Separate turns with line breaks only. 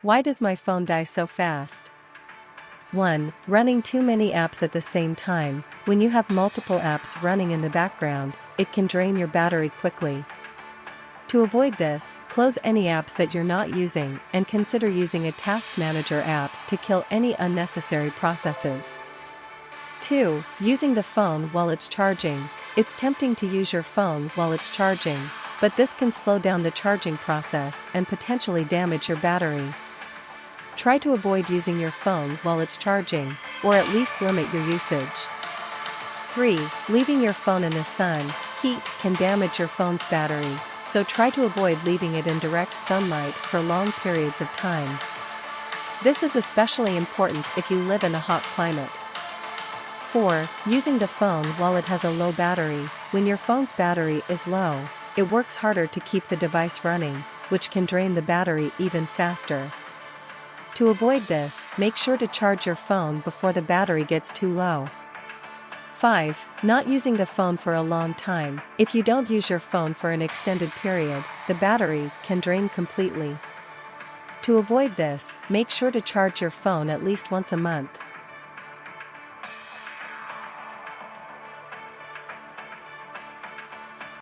Why does my phone die so fast? 1. Running too many apps at the same time. When you have multiple apps running in the background, it can drain your battery quickly. To avoid this, close any apps that you're not using and consider using a task manager app to kill any unnecessary processes. 2. Using the phone while it's charging. It's tempting to use your phone while it's charging, but this can slow down the charging process and potentially damage your battery. Try to avoid using your phone while it's charging, or at least limit your usage. 3. Leaving your phone in the sun. Heat can damage your phone's battery, so try to avoid leaving it in direct sunlight for long periods of time. This is especially important if you live in a hot climate. 4. Using the phone while it has a low battery. When your phone's battery is low, it works harder to keep the device running, which can drain the battery even faster. To avoid this, make sure to charge your phone before the battery gets too low. 5. Not using the phone for a long time. If you don't use your phone for an extended period, the battery can drain completely. To avoid this, make sure to charge your phone at least once a month,